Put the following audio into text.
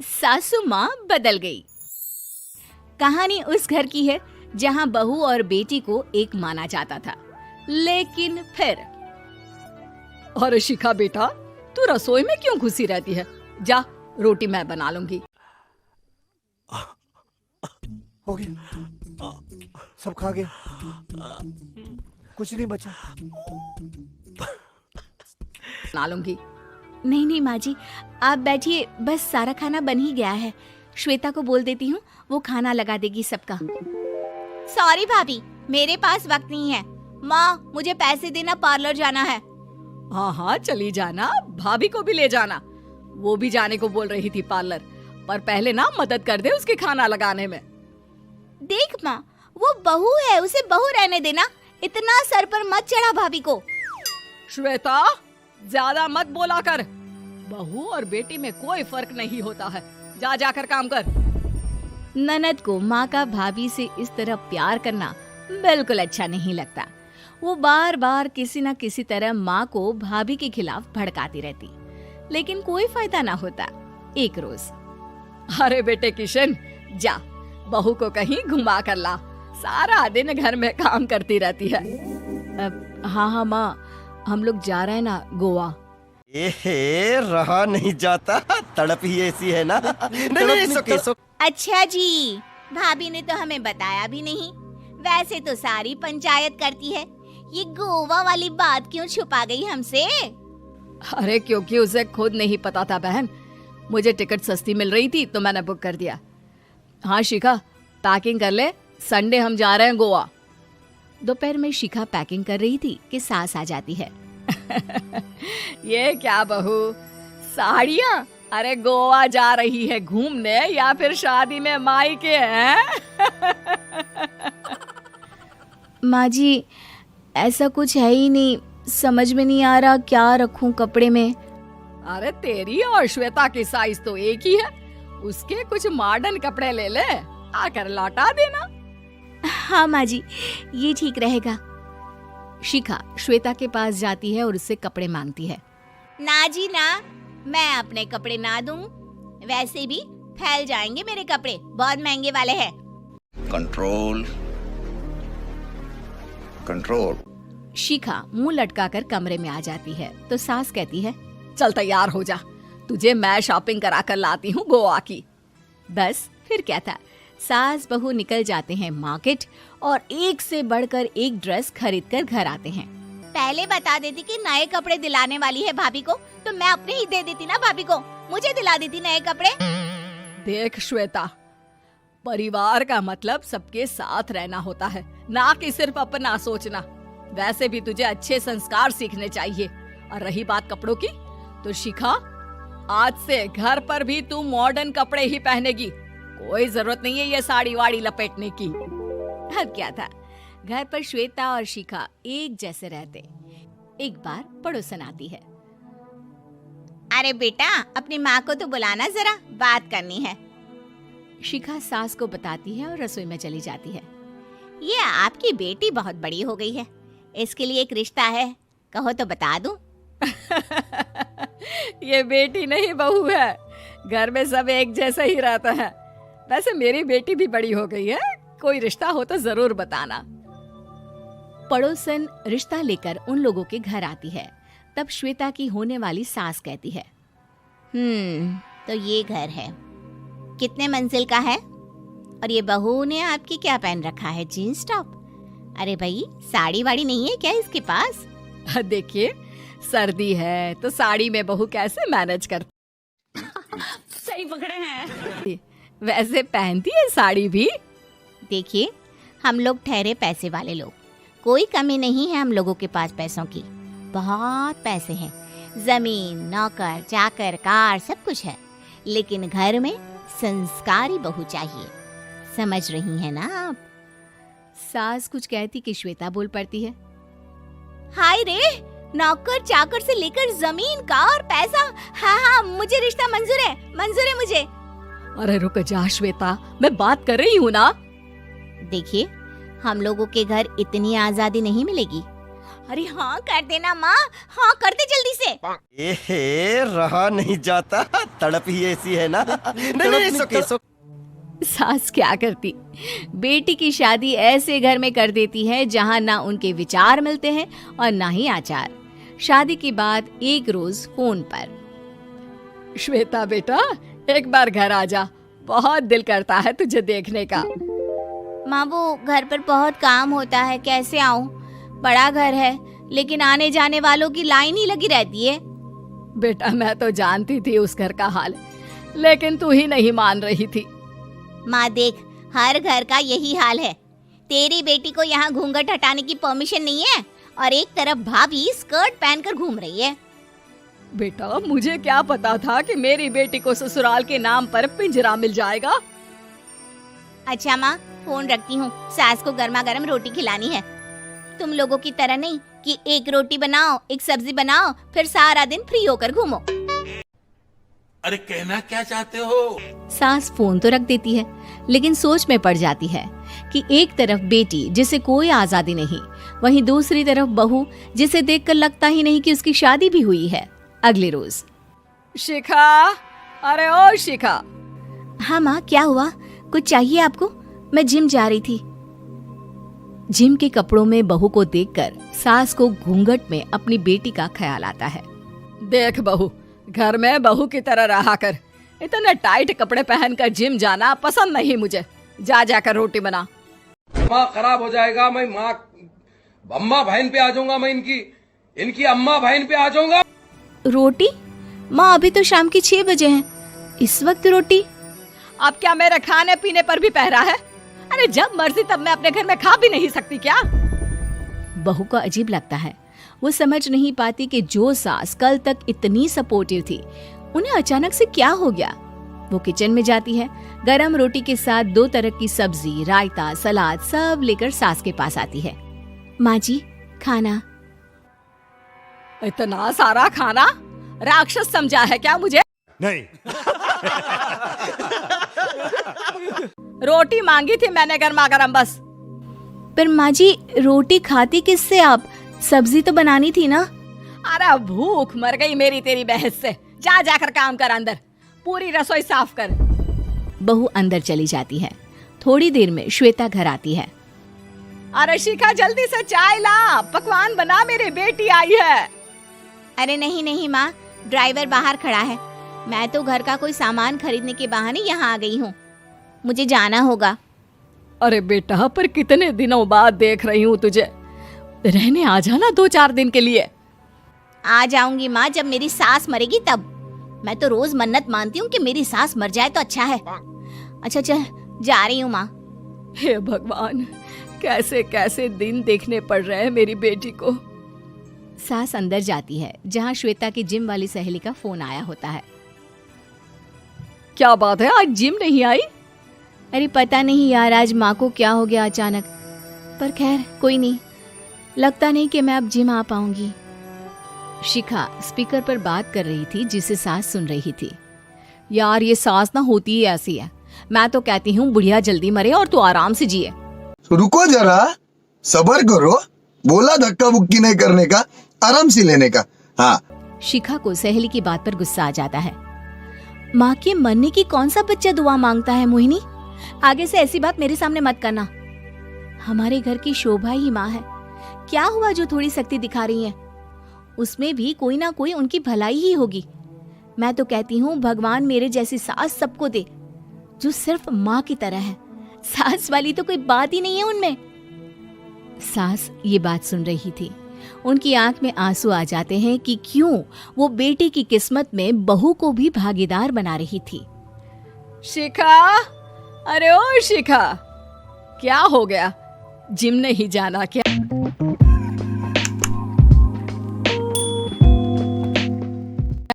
सासू माँ बदल गई। कहानी उस घर की है जहाँ बहू और बेटी को एक माना जाता था, लेकिन फिर अरे शिखा बेटा, तू रसोई में क्यों घुसी रहती है? जा, रोटी मैं बना लूंगी। हो गया, सब खा गया, कुछ नहीं बचा। बना लूंगी। नहीं नहीं माँ जी, आप बैठिए, बस सारा खाना बन ही गया है। श्वेता को बोल देती हूँ, वो खाना लगा देगी सबका। सॉरी भाभी, मेरे पास वक्त नहीं है। माँ, मुझे पैसे देना, पार्लर जाना है। हाँ हाँ चली जाना, भाभी को भी ले जाना। वो भी जाने को बोल रही थी पार्लर, पर पहले ना मदद कर दे उसके खाना लगाने में। देख माँ, वो बहू है, उसे बहू रहने देना, इतना सर पर मत चढ़ा भाभी को। श्वेता, ज्यादा मत बोला कर। बहू और बेटी में कोई फर्क नहीं होता है। जा जाकर काम कर। ननद को माँ का भाभी से इस तरह प्यार करना बिल्कुल अच्छा नहीं लगता। वो बार बार किसी न किसी तरह माँ को भाभी के खिलाफ भड़काती रहती, लेकिन कोई फायदा ना होता। एक रोज, अरे बेटे किशन, जा बहू को कहीं घुमा कर ला, सारा दिन घर में काम करती रहती है। हाँ हाँ माँ, हम लोग जा रहे हैं ना गोवा। एहे, रहा नहीं जाता, तड़प ही ऐसी है ना। नहीं, सो अच्छा जी, भाभी ने तो हमें बताया भी नहीं। वैसे तो सारी पंचायत करती है, ये गोवा वाली बात क्यों छुपा गई हमसे? अरे क्योंकि उसे खुद नहीं पता था बहन। मुझे टिकट सस्ती मिल रही थी तो मैंने बुक कर दिया। हाँ शिखा, पैकिंग कर ले, संडे हम जा रहे हैं गोवा। दोपहर में शिखा पैकिंग कर रही थी कि सास आ जाती है। ये क्या बहू, साड़ियाँ? अरे गोवा जा रही है घूमने या फिर शादी में मायके हैं? माँ जी, ऐसा कुछ है ही नहीं, समझ में नहीं आ रहा क्या रखूं कपड़े में। अरे तेरी और श्वेता की साइज तो एक ही है, उसके कुछ मॉडर्न कपड़े ले ले, आकर लौटा देना। हाँ माँ जी, ये ठीक रहेगा। शिखा श्वेता के पास जाती है और उससे कपड़े मांगती है। ना जी ना, मैं अपने कपड़े ना दूं, वैसे भी फैल जाएंगे मेरे कपड़े, बहुत महंगे वाले हैं। Control control. शिखा मुंह लटकाकर कमरे में आ जाती है तो सास कहती है, चल तैयार हो जा, तुझे मैं शॉपिंग करा कर लाती हूँ गोवा की। बस फिर क्या था, सास बहू निकल जाते हैं मार्केट और एक से बढ़कर एक ड्रेस खरीद कर घर आते हैं। पहले बता देती कि नए कपड़े दिलाने वाली है भाभी को, तो मैं अपने ही दे देती ना भाभी को, मुझे दिला देती नए कपड़े। देख श्वेता, परिवार का मतलब सबके साथ रहना होता है, ना कि सिर्फ अपना सोचना। वैसे भी तुझे अच्छे संस्कार सीखने चाहिए। और रही बात कपड़ों की, तो शिखा, आज से घर पर भी तू मॉडर्न कपड़े ही पहनेगी। कोई जरूरत नहीं है ये साड़ी वाड़ी लपेटने की। अब क्या था, घर पर श्वेता और शिखा एक जैसे रहते। एक बार पड़ोसन आती है। अरे बेटा, अपनी माँ को तो बुलाना जरा, बात करनी है। शिखा सास को बताती है और रसोई में चली जाती है। ये आपकी बेटी बहुत बड़ी हो गई है, इसके लिए एक रिश्ता है, कहो तो बता दूं। ये बेटी नहीं बहू है, घर में सब एक जैसा ही रहता है। वैसे मेरी बेटी भी बड़ी हो गई है, कोई रिश्ता हो तो जरूर बताना। पड़ोसन रिश्ता लेकर उन लोगों के घर आती है। तब श्वेता की होने वाली सास कहती है, तो ये घर है, कितने मंजिल का है? और ये बहू ने आपकी क्या पहन रखा है, जीन्स टॉप? अरे भाई, साड़ी वाड़ी नहीं है क्या इसके पास? देखिए, सर्दी है तो साड़ी में बहू कैसे मैनेज करती। सही पकड़े हैं। वैसे पहनती है साड़ी भी। देखिए, हम लोग ठहरे पैसे वाले लोग, कोई कमी नहीं है हम लोगों के पास पैसों की, बहुत पैसे हैं, जमीन, नौकर चाकर, कार, सब कुछ है, लेकिन घर में संस्कारी बहू चाहिए। समझ रही हैं ना आप? सास कुछ कहती कि श्वेता बोल पड़ती है, हाय रे, नौकर चाकर से लेकर जमीन, कार, पैसा, हाँ, मुझे रिश्ता मंजूर है मुझे। अरे रुक जा श्वेता, मैं बात कर रही हूँ ना। देखिए, हम लोगों के घर इतनी आजादी नहीं मिलेगी, अरे हाँ कर देना माँ, हाँ कर दे जल्दी से। एहे रहा नहीं जाता, तड़प ही ऐसी है ना। नहीं सुके सास क्या करती, बेटी की शादी ऐसे घर में कर देती है जहां ना उनके विचार मिलते हैं और ना ही आचार। शादी के बाद एक रोज फोन पर, श्वेता बेटा एक बार घर आ जा, बहुत दिल करता है तुझे देखने का। माँ वो घर पर बहुत काम होता है, कैसे आऊँ? बड़ा घर है लेकिन आने जाने वालों की लाइन ही लगी रहती है। बेटा मैं तो जानती थी उस घर का हाल, लेकिन तू ही नहीं मान रही थी। माँ देख, हर घर का यही हाल है। तेरी बेटी को यहाँ घूंघट हटाने की परमिशन नहीं है और एक तरफ भाभी स्कर्ट पहनकर घूम रही है। बेटा मुझे क्या पता था कि मेरी बेटी को ससुराल के नाम पर पिंजरा मिल जाएगा। अच्छा माँ फोन रखती हूँ, सास को गर्मा गर्म रोटी खिलानी है। तुम लोगों की तरह नहीं कि एक रोटी बनाओ एक सब्जी बनाओ फिर सारा दिन फ्री होकर घूमो। अरे कहना क्या चाहते हो? सास फोन तो रख देती है, लेकिन सोच में पड़ जाती है कि एक तरफ बेटी जिसे कोई आजादी नहीं, वहीं दूसरी तरफ बहू जिसे देखकर लगता ही नहीं कि उसकी शादी भी हुई है। अगले रोज, शिखा, अरे ओ शिखा। हाँ माँ क्या हुआ, कुछ चाहिए आपको? मैं जिम जा रही थी। जिम के कपड़ों में बहू को देखकर सास को घूंघट में अपनी बेटी का ख्याल आता है। देख बहू, घर में बहू की तरह रहा कर, इतने टाइट कपड़े पहनकर जिम जाना पसंद नहीं मुझे। जा जाकर रोटी बना। माँ खराब हो जाएगा, मैं माँ अम्मा बहन पे आ जाऊंगा, मैं इनकी अम्मा बहन पे आ जाऊंगा। रोटी? माँ अभी तो शाम के 6 बजे हैं, इस वक्त रोटी? अब क्या मेरे खाने पीने पर भी पहरा है? अरे जब मर्जी तब मैं अपने घर में खा भी नहीं सकती क्या? बहू को अजीब लगता है। वो समझ नहीं पाती कि जो सास कल तक इतनी सपोर्टिव थी, उन्हें अचानक से क्या हो गया। वो किचन में जाती है, गरम रोटी के साथ 2 तरह की सब्जी, रायता, सलाद सब लेकर सास के पास आती है। माँ जी खाना। इतना सारा खाना? राक्षस समझा है क्या मुझे? नहीं। रोटी मांगी थी मैंने गर्मा गर्म बस। पर माँ जी रोटी खाती किससे आप? सब्जी तो बनानी थी ना। अरे भूख मर गई मेरी तेरी बहस से। जा जाकर काम कर, अंदर पूरी रसोई साफ कर। बहू अंदर चली जाती है। थोड़ी देर में श्वेता घर आती है। अरे शिखा जल्दी से चाय ला, पकवान बना, मेरी बेटी आई है। अरे नहीं नहीं माँ, ड्राइवर बाहर खड़ा है। मैं तो घर का कोई सामान खरीदने के बहाने यहाँ आ गई हूँ, मुझे जाना होगा। अरे बेटा पर कितने दिनों बाद देख रही हूँ तुझे, रहने आ जाना 2-4 दिन के लिए। आ जाऊंगी माँ, जब मेरी सास मरेगी तब। मैं तो रोज मन्नत मानती हूँ कि मेरी सास मर जाए तो अच्छा है। अच्छा चल जा रही हूँ माँ। हे भगवान, कैसे कैसे दिन देखने पड़ रहे हैं मेरी बेटी को। सास अंदर जाती है जहाँ श्वेता की जिम वाली सहेली का फोन आया होता है। क्या बात है, आज जिम नहीं आई? अरे पता नहीं यार, आज माँ को क्या हो गया अचानक। पर खैर कोई नहीं, लगता नहीं कि मैं अब जिम आ पाऊंगी। शिखा स्पीकर पर बात कर रही थी जिसे सास सुन रही थी। यार ये सास ना होती ही ऐसी है। मैं तो कहती हूँ बुढ़िया जल्दी मरे और तू आराम से जिए। रुको जरा, सब्र करो, बोला धक्का बुक्की नहीं करने का, आराम से लेने का। हाँ। शिखा को सहेली की बात पर गुस्सा आ जाता है। माँ के मरने की कौन सा बच्चा दुआ मांगता है मोहिनी? आगे से ऐसी बात मेरे सामने मत करना। हमारे घर की शोभा ही माँ है। क्या हुआ जो थोड़ी सख्ती दिखा रही है? उसमें भी कोई ना कोई उनकी भलाई ही होगी। मैं तो कहती हूँ भगवान मेरे जैसी सास सबको दे, जो सिर्फ माँ की तरह है। सास वाली तो कोई बात ही नहीं है उनमें। सास ये बात सुन रही थी। उनकी आंख में आंसू आ जाते हैं कि क्यों वो बेटी की किस्मत में बहू को भी भागीदार बना रही थी। शिखा, अरे ओ शिखा, क्या हो गया? जिम नहीं जाना क्या?